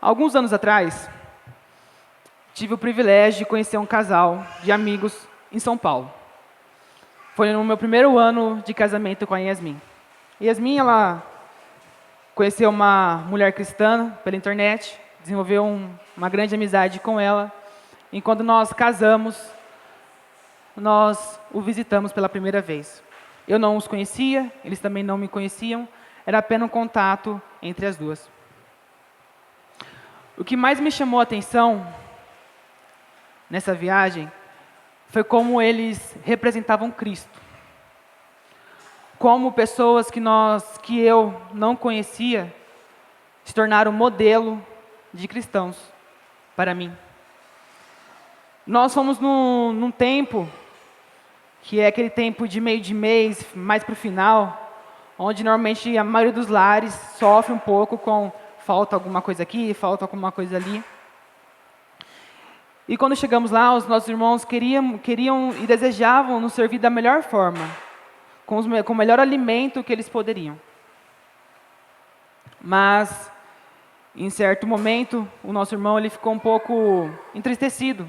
Alguns anos atrás, tive o privilégio de conhecer um casal de amigos em São Paulo. Foi no meu primeiro ano de casamento com a Yasmin. Yasmin, ela conheceu uma mulher cristã pela internet, desenvolveu uma grande amizade com ela. E quando nós casamos, nós o visitamos pela primeira vez. Eu não os conhecia, eles também não me conheciam, era apenas um contato entre as duas. O que mais me chamou a atenção nessa viagem foi como eles representavam Cristo. Como pessoas que eu não conhecia se tornaram modelo de cristãos para mim. Nós fomos num tempo que é aquele tempo de meio de mês, mais para o final, onde normalmente a maioria dos lares sofre um pouco com falta alguma coisa aqui, falta alguma coisa ali. E quando chegamos lá, os nossos irmãos queriam e desejavam nos servir da melhor forma, com o melhor alimento que eles poderiam. Mas, em certo momento, o nosso irmão ele ficou um pouco entristecido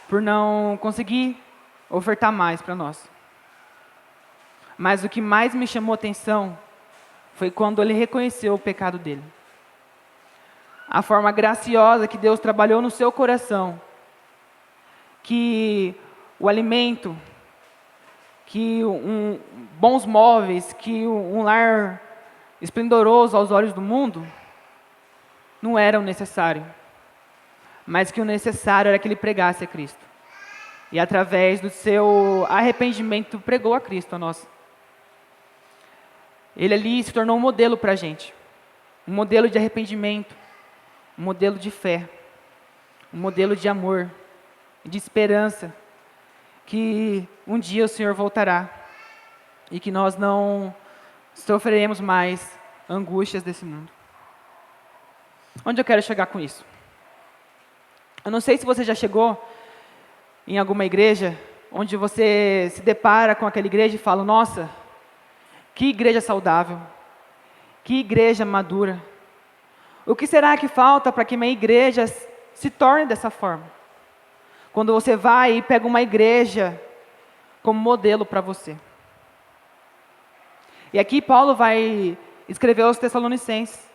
por não conseguir ofertar mais para nós. Mas o que mais me chamou a atenção foi quando ele reconheceu o pecado dele. A forma graciosa que Deus trabalhou no seu coração, que o alimento, que bons móveis, que um lar esplendoroso aos olhos do mundo, não eram necessário, mas que o necessário era que ele pregasse a Cristo. E através do seu arrependimento pregou a Cristo a nós. Ele ali se tornou um modelo para a gente, um modelo de arrependimento, um modelo de fé, um modelo de amor, de esperança, que um dia o Senhor voltará e que nós não sofreremos mais angústias desse mundo. Onde eu quero chegar com isso? Eu não sei se você já chegou em alguma igreja onde você se depara com aquela igreja e fala: nossa, que igreja saudável, que igreja madura. O que será que falta para que minha igreja se torne dessa forma? Quando você vai e pega uma igreja como modelo para você. E aqui Paulo vai escrever aos Tessalonicenses.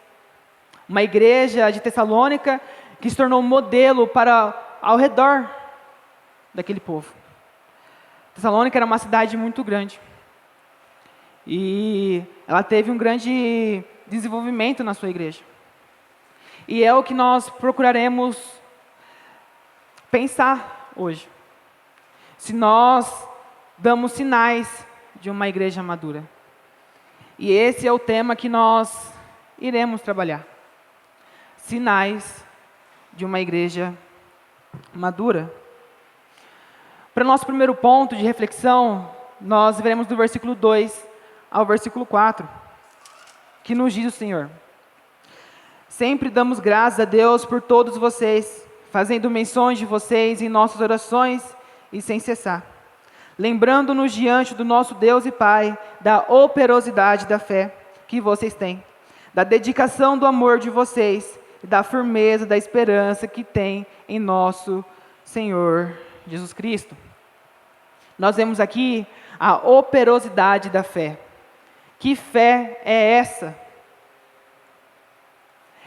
Uma igreja de Tessalônica que se tornou um modelo para ao redor daquele povo. Tessalônica era uma cidade muito grande. E ela teve um grande desenvolvimento na sua igreja. E é o que nós procuraremos pensar hoje. Se nós damos sinais de uma igreja madura. E esse é o tema que nós iremos trabalhar. Sinais de uma igreja madura. Para o nosso primeiro ponto de reflexão, nós veremos do versículo 2 ao versículo 4, que nos diz o Senhor: sempre damos graças a Deus por todos vocês, fazendo menções de vocês em nossas orações e sem cessar, lembrando-nos diante do nosso Deus e Pai da operosidade da fé que vocês têm, da dedicação do amor de vocês e da firmeza da esperança que têm em nosso Senhor Jesus Cristo. Nós vemos aqui a operosidade da fé. Que fé é essa?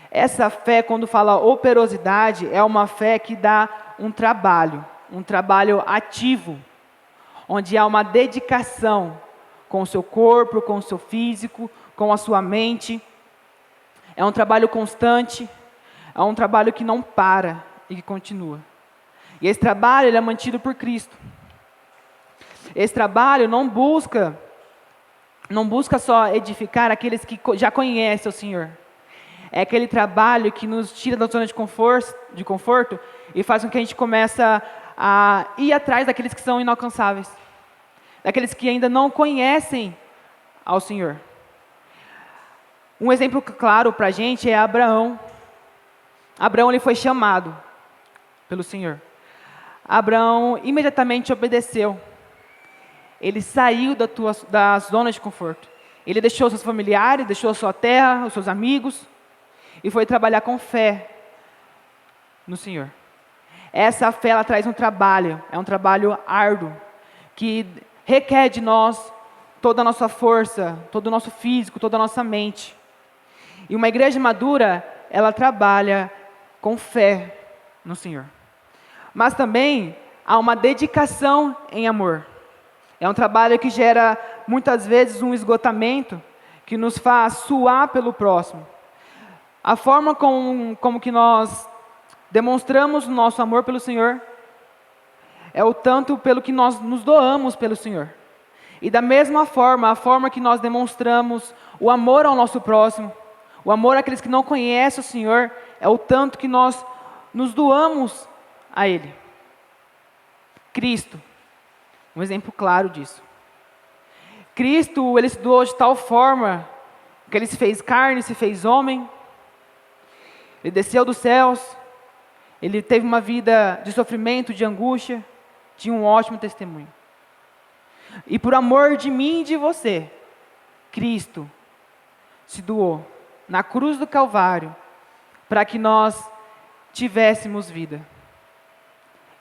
Essa fé, quando fala operosidade, é uma fé que dá um trabalho ativo, onde há uma dedicação com o seu corpo, com o seu físico, com a sua mente. É um trabalho constante, é um trabalho que não para e que continua. E esse trabalho ele é mantido por Cristo. Esse trabalho não busca só edificar aqueles que já conhecem o Senhor. É aquele trabalho que nos tira da zona de conforto e faz com que a gente comece a ir atrás daqueles que são inalcançáveis. Daqueles que ainda não conhecem ao Senhor. Um exemplo claro para a gente é Abraão. Abraão ele foi chamado pelo Senhor. Abraão imediatamente obedeceu. Ele saiu da zona de conforto. Ele deixou seus familiares, deixou a sua terra, os seus amigos, e foi trabalhar com fé no Senhor. Essa fé, ela traz um trabalho, é um trabalho árduo, que requer de nós toda a nossa força, todo o nosso físico, toda a nossa mente. E uma igreja madura, ela trabalha com fé no Senhor. Mas também há uma dedicação em amor. É um trabalho que gera muitas vezes um esgotamento, que nos faz suar pelo próximo. A forma como que nós demonstramos o nosso amor pelo Senhor é o tanto pelo que nós nos doamos pelo Senhor. E da mesma forma, a forma que nós demonstramos o amor ao nosso próximo, o amor àqueles que não conhecem o Senhor, é o tanto que nós nos doamos a Ele. Cristo, um exemplo claro disso. Cristo, Ele se doou de tal forma que Ele se fez carne, se fez homem. Ele desceu dos céus. Ele teve uma vida de sofrimento, de angústia. Tinha um ótimo testemunho. E por amor de mim e de você, Cristo se doou na cruz do Calvário para que nós tivéssemos vida.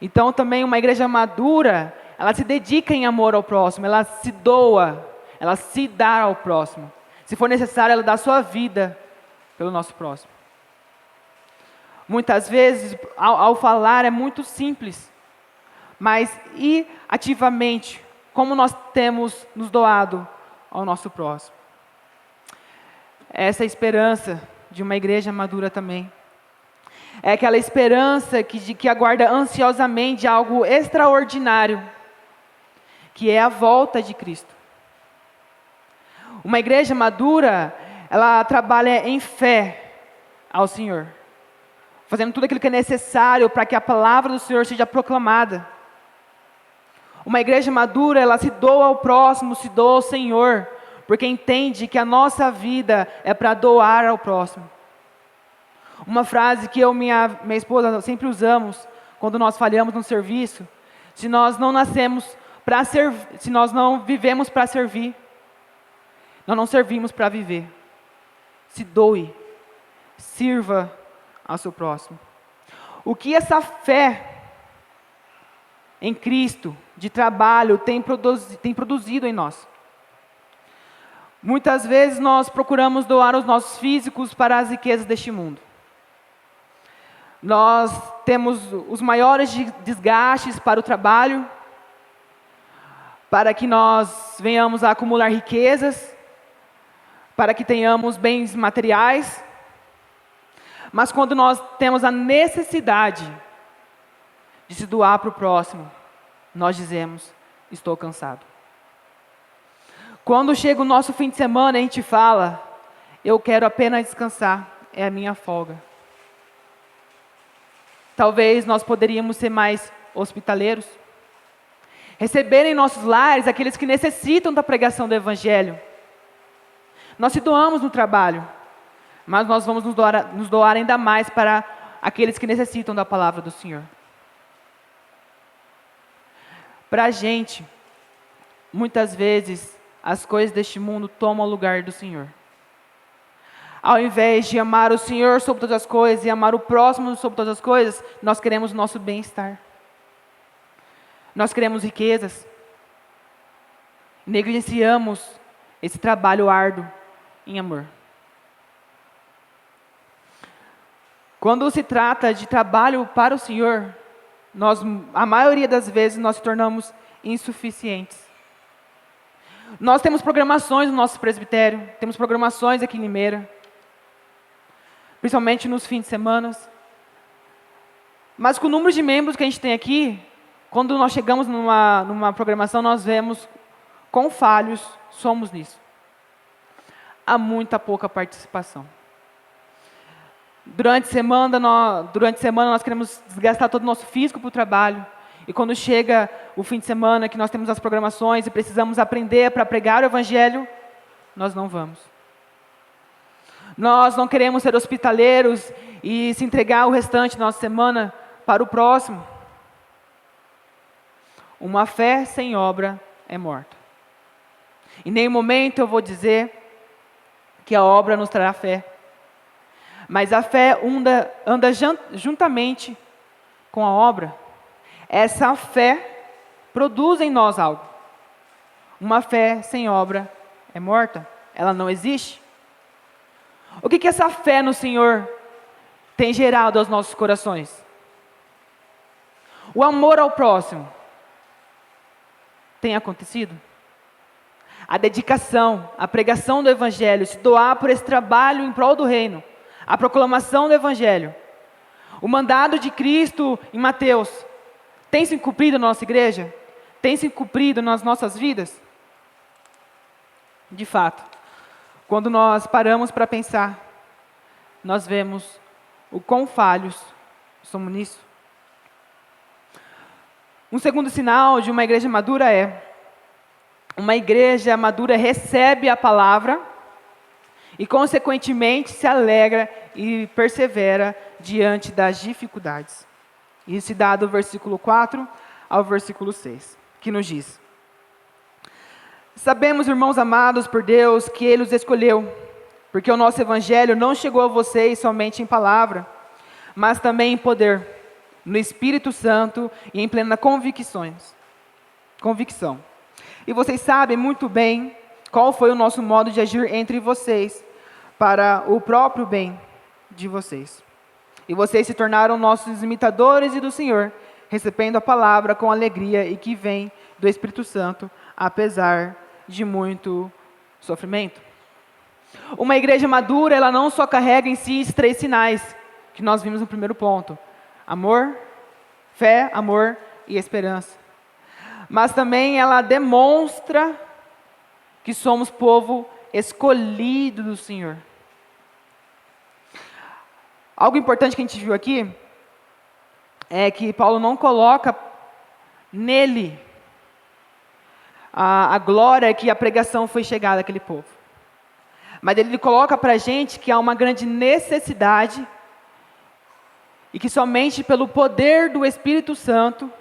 Então também uma igreja madura, ela se dedica em amor ao próximo, ela se doa, ela se dá ao próximo. Se for necessário, ela dá a sua vida pelo nosso próximo. Muitas vezes, ao falar, é muito simples, mas e ativamente, como nós temos nos doado ao nosso próximo? Essa é a esperança de uma igreja madura também. É aquela esperança que aguarda ansiosamente algo extraordinário, que é a volta de Cristo. Uma igreja madura, ela trabalha em fé ao Senhor, fazendo tudo aquilo que é necessário para que a palavra do Senhor seja proclamada. Uma igreja madura, ela se doa ao próximo, se doa ao Senhor, porque entende que a nossa vida é para doar ao próximo. Uma frase que eu e minha esposa sempre usamos quando nós falhamos no serviço: se nós não nascemos para servir, se nós não vivemos para servir, nós não servimos para viver. Se doe, sirva ao seu próximo. O que essa fé em Cristo, de trabalho, tem produzido em nós? Muitas vezes nós procuramos doar os nossos físicos para as riquezas deste mundo. Nós temos os maiores desgastes para o trabalho, para que nós venhamos a acumular riquezas, para que tenhamos bens materiais. Mas quando nós temos a necessidade de se doar para o próximo, nós dizemos: estou cansado. Quando chega o nosso fim de semana, a gente fala: eu quero apenas descansar, é a minha folga. Talvez nós poderíamos ser mais hospitaleiros, receber em nossos lares aqueles que necessitam da pregação do Evangelho. Nós se doamos no trabalho, mas nós vamos nos doar ainda mais para aqueles que necessitam da palavra do Senhor. Para a gente, muitas vezes, as coisas deste mundo tomam o lugar do Senhor. Ao invés de amar o Senhor sobre todas as coisas e amar o próximo sobre todas as coisas, nós queremos o nosso bem-estar. Nós queremos riquezas. Negligenciamos esse trabalho árduo em amor. Quando se trata de trabalho para o Senhor, a maioria das vezes, nós nos tornamos insuficientes. Nós temos programações no nosso presbitério, temos programações aqui em Limeira, principalmente nos fins de semana. Mas com o número de membros que a gente tem aqui, quando nós chegamos numa programação, nós vemos quão falhos somos nisso. Há muita pouca participação. Durante a semana nós queremos desgastar todo o nosso físico para o trabalho. E quando chega o fim de semana, que nós temos as programações e precisamos aprender para pregar o Evangelho, nós não vamos. Nós não queremos ser hospitaleiros e se entregar o restante da nossa semana para o próximo. Uma fé sem obra é morta. Em nenhum momento eu vou dizer que a obra nos trará fé. Mas a fé anda juntamente com a obra. Essa fé produz em nós algo. Uma fé sem obra é morta, ela não existe. O que essa fé no Senhor tem gerado aos nossos corações? O amor ao próximo tem acontecido? A dedicação, a pregação do Evangelho, se doar por esse trabalho em prol do reino, a proclamação do Evangelho, o mandado de Cristo em Mateus, tem se cumprido na nossa igreja? Tem se cumprido nas nossas vidas? De fato, quando nós paramos para pensar, nós vemos o quão falhos somos nisso. Um segundo sinal de uma igreja madura uma igreja madura recebe a palavra e, consequentemente, se alegra e persevera diante das dificuldades. Isso se dá do versículo 4 ao versículo 6, que nos diz: Sabemos, irmãos amados por Deus, que Ele os escolheu, porque o nosso Evangelho não chegou a vocês somente em palavra, mas também em poder, no Espírito Santo e em plena convicção. E vocês sabem muito bem qual foi o nosso modo de agir entre vocês, para o próprio bem de vocês. E vocês se tornaram nossos imitadores e do Senhor, recebendo a palavra com alegria e que vem do Espírito Santo, apesar de muito sofrimento. Uma igreja madura, ela não só carrega em si esses 3 sinais, que nós vimos no primeiro ponto: amor, fé, amor e esperança. Mas também ela demonstra que somos povo escolhido do Senhor. Algo importante que a gente viu aqui é que Paulo não coloca nele a glória que a pregação foi chegada àquele povo. Mas ele coloca para a gente que há uma grande necessidade e que somente pelo poder do Espírito Santo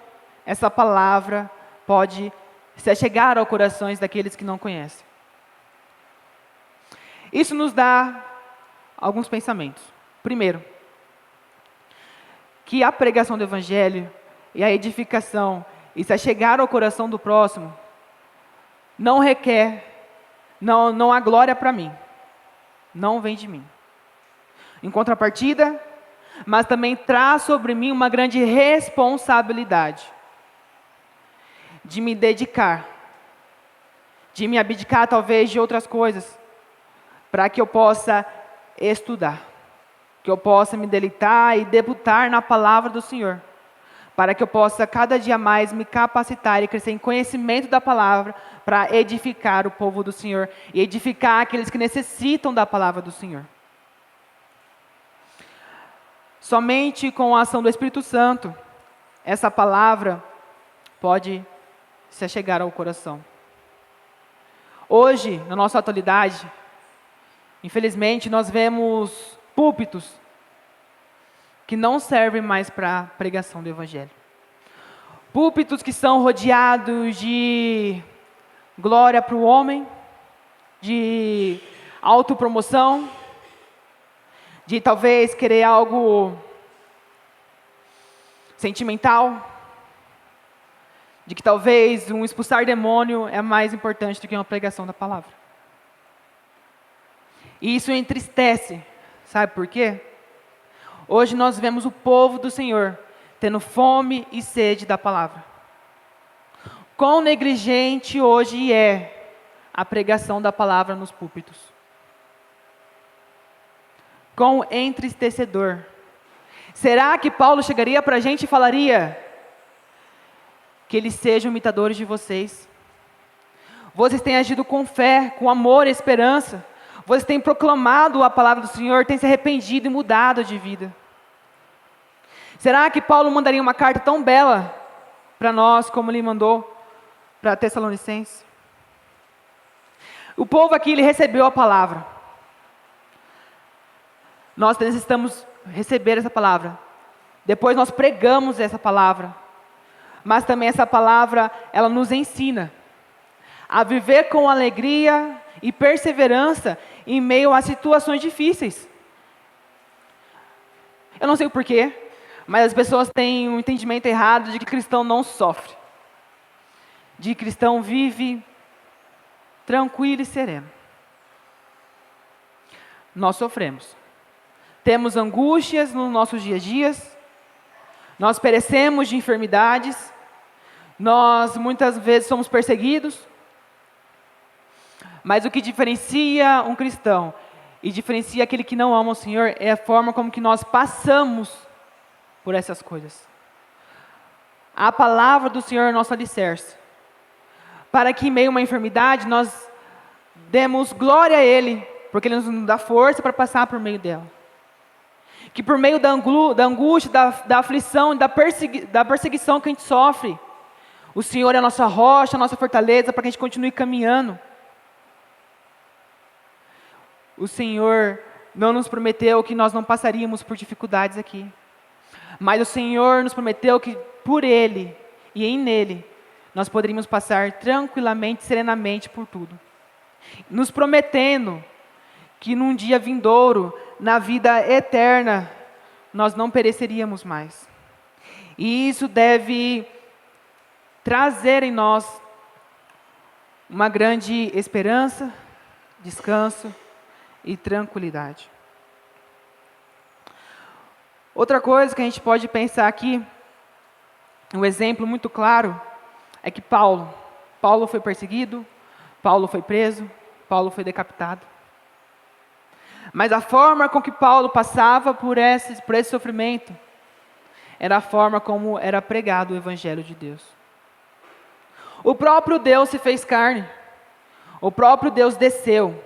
essa palavra pode se chegar aos corações daqueles que não conhecem. Isso nos dá alguns pensamentos. Primeiro, que a pregação do Evangelho e a edificação e se chegar ao coração do próximo não há glória para mim, não vem de mim. Em contrapartida, mas também traz sobre mim uma grande responsabilidade de me dedicar, de me abdicar talvez de outras coisas, para que eu possa estudar, que eu possa me deleitar e debutar na palavra do Senhor, para que eu possa cada dia mais me capacitar e crescer em conhecimento da palavra, para edificar o povo do Senhor e edificar aqueles que necessitam da palavra do Senhor. Somente com a ação do Espírito Santo, essa palavra pode se chegar ao coração. Hoje, na nossa atualidade, infelizmente, nós vemos púlpitos que não servem mais para a pregação do Evangelho. Púlpitos que são rodeados de glória para o homem, de autopromoção, de talvez querer algo sentimental, de que talvez um expulsar demônio é mais importante do que uma pregação da palavra. E isso entristece, sabe por quê? Hoje nós vemos o povo do Senhor tendo fome e sede da palavra. Quão negligente hoje é a pregação da palavra nos púlpitos. Quão entristecedor. Será que Paulo chegaria para a gente e falaria que eles sejam imitadores de vocês? Vocês têm agido com fé, com amor e esperança. Vocês têm proclamado a palavra do Senhor, têm se arrependido e mudado de vida. Será que Paulo mandaria uma carta tão bela para nós como ele mandou para Tessalonicenses? O povo aqui, ele recebeu a palavra. Nós necessitamos receber essa palavra. Depois nós pregamos essa palavra. Mas também essa palavra, ela nos ensina a viver com alegria e perseverança em meio a situações difíceis. Eu não sei o porquê, mas as pessoas têm um entendimento errado de que cristão não sofre. De que cristão vive tranquilo e sereno. Nós sofremos. Temos angústias nos nossos dias a dias. Nós perecemos de enfermidades. Nós muitas vezes somos perseguidos. Mas o que diferencia um cristão e diferencia aquele que não ama o Senhor é a forma como que nós passamos por essas coisas. A palavra do Senhor é nosso alicerce. Para que em meio a uma enfermidade nós demos glória a Ele, porque Ele nos dá força para passar por meio dela. Que por meio da angústia, da aflição, da perseguição que a gente sofre, o Senhor é a nossa rocha, a nossa fortaleza, para que a gente continue caminhando. O Senhor não nos prometeu que nós não passaríamos por dificuldades aqui. Mas o Senhor nos prometeu que por Ele e em Nele, nós poderíamos passar tranquilamente, serenamente por tudo. Nos prometendo que num dia vindouro, na vida eterna, nós não pereceríamos mais. E isso deve trazer em nós uma grande esperança, descanso e tranquilidade. Outra coisa que a gente pode pensar aqui, um exemplo muito claro, é que Paulo foi perseguido, Paulo foi preso, Paulo foi decapitado. Mas a forma com que Paulo passava por esse sofrimento era a forma como era pregado o Evangelho de Deus. O próprio Deus se fez carne, o próprio Deus desceu,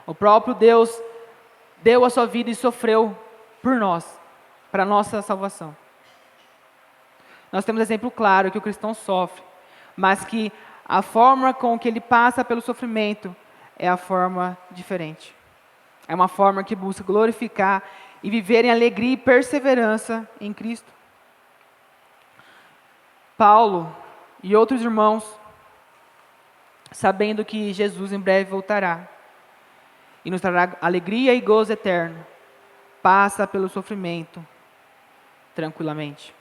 o próprio Deus deu a sua vida e sofreu por nós, para a nossa salvação. Nós temos exemplo claro que o cristão sofre, mas que a forma com que ele passa pelo sofrimento é a forma diferente. É uma forma que busca glorificar e viver em alegria e perseverança em Cristo. Paulo e outros irmãos, sabendo que Jesus em breve voltará e nos trará alegria e gozo eterno, passa pelo sofrimento tranquilamente.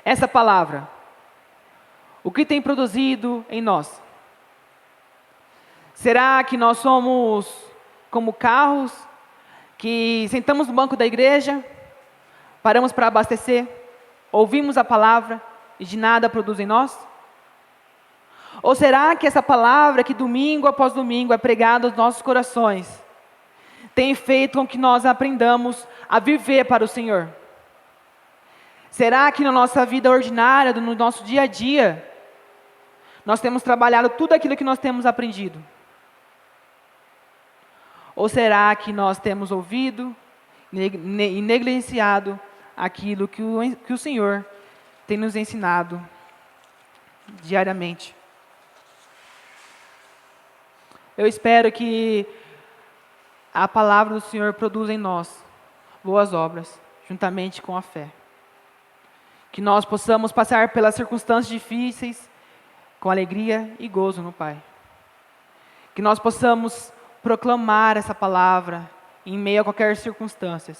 Essa palavra, o que tem produzido em nós? Será que nós somos como carros que sentamos no banco da igreja, paramos para abastecer, ouvimos a palavra e de nada produz em nós? Ou será que essa palavra que domingo após domingo é pregada aos nossos corações tem feito com que nós aprendamos a viver para o Senhor? Será que na nossa vida ordinária, no nosso dia a dia, nós temos trabalhado tudo aquilo que nós temos aprendido? Ou será que nós temos ouvido e negligenciado aquilo que o Senhor tem nos ensinado diariamente? Eu espero que a palavra do Senhor produza em nós boas obras, juntamente com a fé. Que nós possamos passar pelas circunstâncias difíceis com alegria e gozo no Pai. Que nós possamos proclamar essa palavra em meio a qualquer circunstância.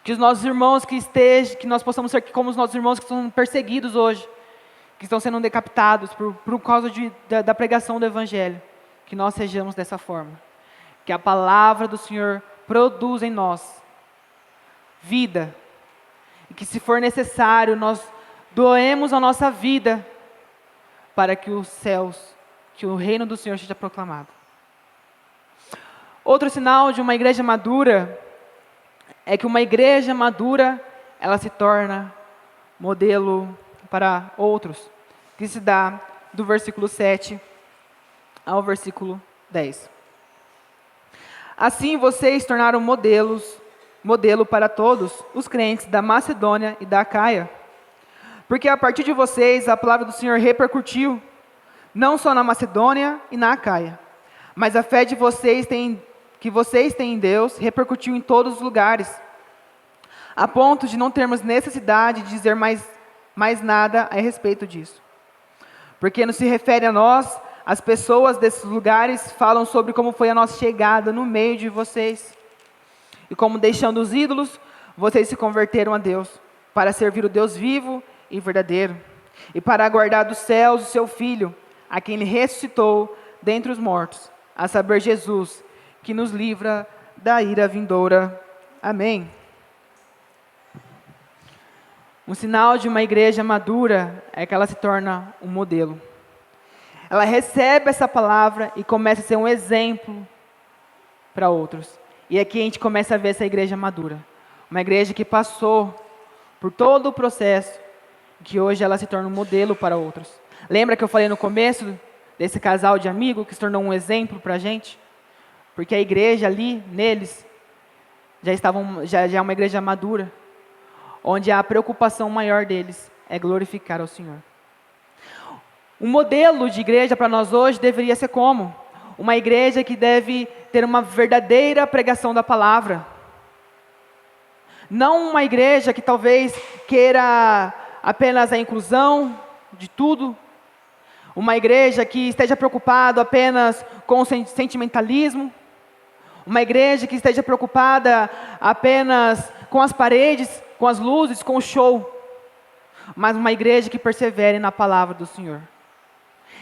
Que os nossos irmãos que nós possamos ser como os nossos irmãos que estão perseguidos hoje, que estão sendo decapitados por causa da pregação do Evangelho. Que nós sejamos dessa forma. Que a palavra do Senhor produza em nós vida. E que se for necessário, nós doemos a nossa vida para que os céus, que o reino do Senhor seja proclamado. Outro sinal de uma igreja madura é que uma igreja madura, ela se torna modelo para outros, que se dá do versículo 7 ao versículo 10. Assim vocês tornaram modelo para todos os crentes da Macedônia e da Acaia, porque a partir de vocês a palavra do Senhor repercutiu, não só na Macedônia e na Acaia, mas a fé que vocês têm em Deus repercutiu em todos os lugares, a ponto de não termos necessidade de dizer mais nada a respeito disso. Porque no se refere a nós, as pessoas desses lugares falam sobre como foi a nossa chegada no meio de vocês, e como deixando os ídolos, Vocês se converteram a Deus para servir o Deus vivo e verdadeiro e para aguardar dos céus o seu Filho, a quem Ele ressuscitou dentre os mortos, a saber, Jesus, que nos livra da ira vindoura. Amém. Um sinal de uma igreja madura é que ela se torna um modelo. Ela recebe essa palavra e começa a ser um exemplo para outros. E aqui a gente começa a ver essa igreja madura. Uma igreja que passou por todo o processo, que hoje ela se torna um modelo para outros. Lembra que eu falei no começo desse casal de amigos que se tornou um exemplo para a gente? Porque a igreja ali, neles, já é uma igreja madura, onde a preocupação maior deles é glorificar ao Senhor. Um modelo de igreja para nós hoje deveria ser como? Uma igreja que deve ter uma verdadeira pregação da palavra. Não uma igreja que talvez queira apenas a inclusão de tudo. Uma igreja que esteja preocupada apenas com o sentimentalismo. Uma igreja que esteja preocupada apenas com as paredes, com as luzes, com o show. Mas uma igreja que persevere na palavra do Senhor.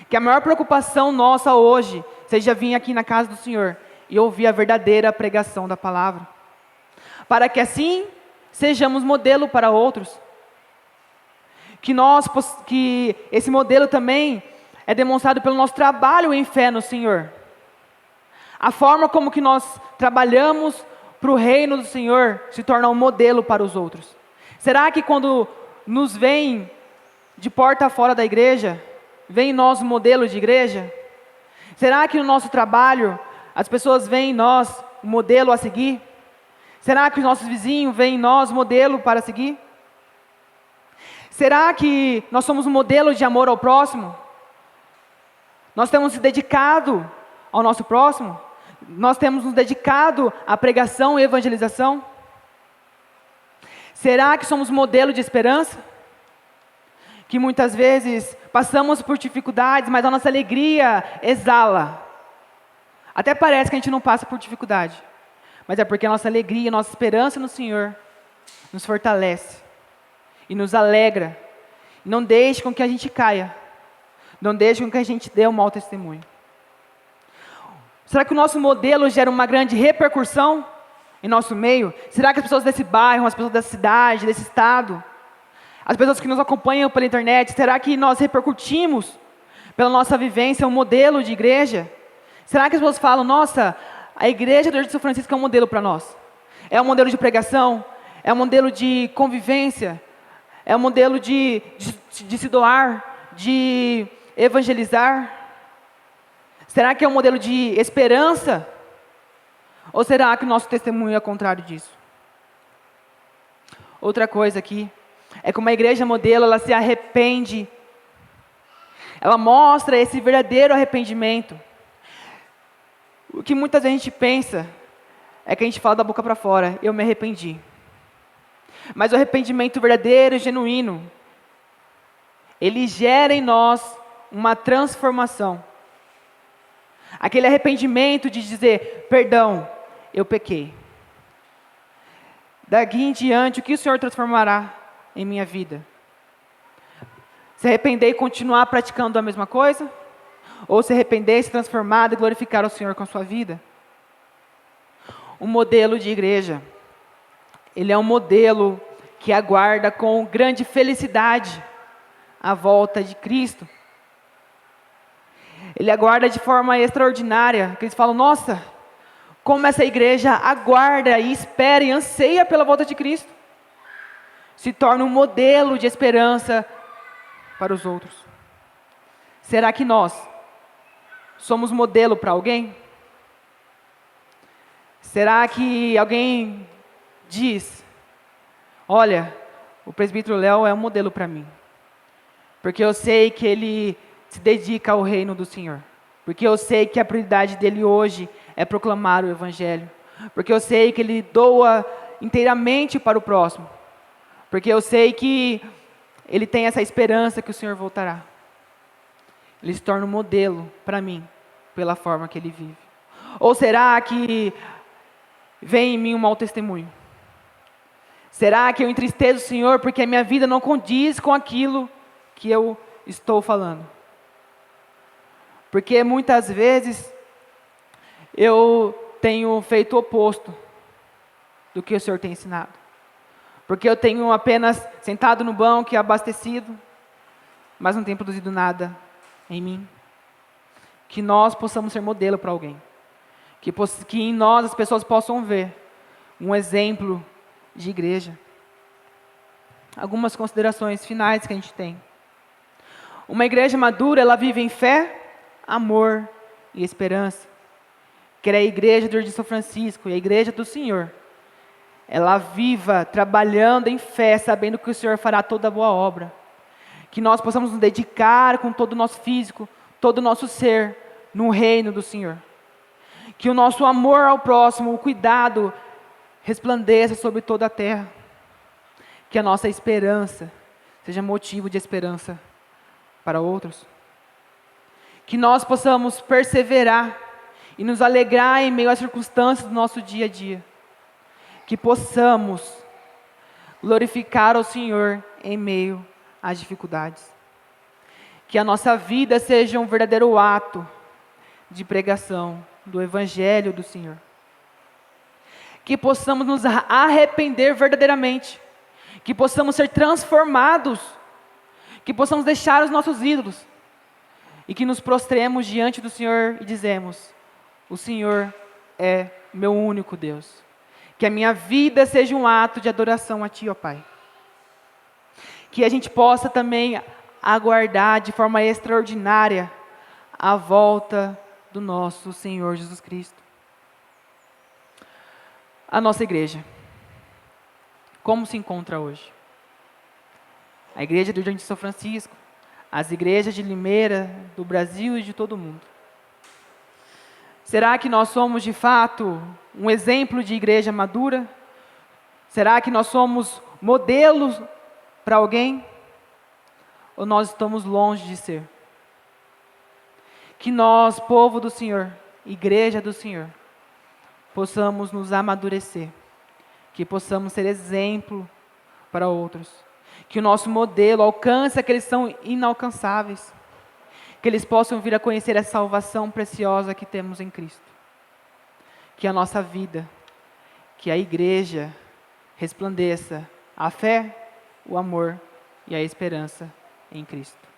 Que a maior preocupação nossa hoje seja vir aqui na casa do Senhor e ouvir a verdadeira pregação da palavra. Para que assim sejamos modelo para outros. Que esse modelo também é demonstrado pelo nosso trabalho em fé no Senhor. A forma como que nós trabalhamos para o reino do Senhor se torna um modelo para os outros. Será que quando nos veem de porta fora da igreja, veem em nós um modelo de igreja? Será que no nosso trabalho as pessoas veem em nós um modelo a seguir? Será que os nossos vizinhos veem em nós um modelo para seguir? Será que nós somos um modelo de amor ao próximo? Nós temos se dedicado ao nosso próximo? Nós temos nos dedicado à pregação e evangelização? Será que somos modelo de esperança? Que muitas vezes passamos por dificuldades, mas a nossa alegria exala. Até parece que a gente não passa por dificuldade, mas é porque a nossa alegria, a nossa esperança no Senhor nos fortalece e nos alegra. Não deixe com que a gente caia. Não deixe com que a gente dê um mau testemunho. Será que o nosso modelo gera uma grande repercussão em nosso meio? Será que as pessoas desse bairro, as pessoas da cidade, desse estado, as pessoas que nos acompanham pela internet, será que nós repercutimos pela nossa vivência um modelo de igreja? Será que as pessoas falam, nossa, a igreja do Jardim São Francisco é um modelo para nós? É um modelo de pregação? É um modelo de convivência? É um modelo de se doar? De evangelizar? Será que é um modelo de esperança? Ou será que o nosso testemunho é contrário disso? Outra coisa aqui, é que uma igreja modelo, ela se arrepende. Ela mostra esse verdadeiro arrependimento. O que muitas vezes a gente pensa, é que a gente fala da boca para fora, eu me arrependi. Mas o arrependimento verdadeiro e genuíno, ele gera em nós uma transformação. Aquele arrependimento de dizer, perdão, eu pequei. Daqui em diante, o que o Senhor transformará em minha vida? Se arrepender e continuar praticando a mesma coisa? Ou se arrepender, se transformar e glorificar o Senhor com a sua vida? Um modelo de igreja, ele é um modelo que aguarda com grande felicidade a volta de Cristo. Ele aguarda de forma extraordinária, que eles falam, nossa, como essa igreja aguarda e espera e anseia pela volta de Cristo. Se torna um modelo de esperança para os outros. Será que nós somos modelo para alguém? Será que alguém diz, olha, o presbítero Léo é um modelo para mim, porque eu sei que ele se dedica ao reino do Senhor, porque eu sei que a prioridade dele hoje é proclamar o Evangelho, porque eu sei que ele doa inteiramente para o próximo, porque eu sei que ele tem essa esperança que o Senhor voltará. Ele se torna um modelo para mim, pela forma que ele vive. Ou será que vem em mim um mau testemunho? Será que eu entristeço o Senhor porque a minha vida não condiz com aquilo que eu estou falando? Porque muitas vezes eu tenho feito o oposto do que o Senhor tem ensinado. Porque eu tenho apenas sentado no banco e abastecido, mas não tenho produzido nada em mim. Que nós possamos ser modelo para alguém. Que em nós as pessoas possam ver um exemplo de igreja. Algumas considerações finais que a gente tem. Uma igreja madura, ela vive em fé, amor e esperança. Que era a igreja do Jardim São Francisco e a igreja do Senhor. Ela viva trabalhando em fé, sabendo que o Senhor fará toda boa obra. Que nós possamos nos dedicar com todo o nosso físico, todo o nosso ser, no reino do Senhor. Que o nosso amor ao próximo, o cuidado, resplandeça sobre toda a terra. Que a nossa esperança seja motivo de esperança para outros. Que nós possamos perseverar e nos alegrar em meio às circunstâncias do nosso dia a dia. Que possamos glorificar ao Senhor em meio às dificuldades. Que a nossa vida seja um verdadeiro ato de pregação do Evangelho do Senhor. Que possamos nos arrepender verdadeiramente. Que possamos ser transformados. Que possamos deixar os nossos ídolos. E que nos prostremos diante do Senhor e dizemos: o Senhor é meu único Deus. Que a minha vida seja um ato de adoração a Ti, ó Pai. Que a gente possa também aguardar de forma extraordinária a volta do nosso Senhor Jesus Cristo. A nossa igreja, como se encontra hoje? A igreja do Jardim de São Francisco, as igrejas de Limeira, do Brasil e de todo o mundo. Será que nós somos de fato um exemplo de igreja madura? Será que nós somos modelos para alguém? Ou nós estamos longe de ser? Que nós, povo do Senhor, igreja do Senhor, possamos nos amadurecer. Que possamos ser exemplo para outros. Que o nosso modelo alcance aqueles que são inalcançáveis. Que eles possam vir a conhecer a salvação preciosa que temos em Cristo. Que a nossa vida, que a igreja resplandeça a fé, o amor e a esperança em Cristo.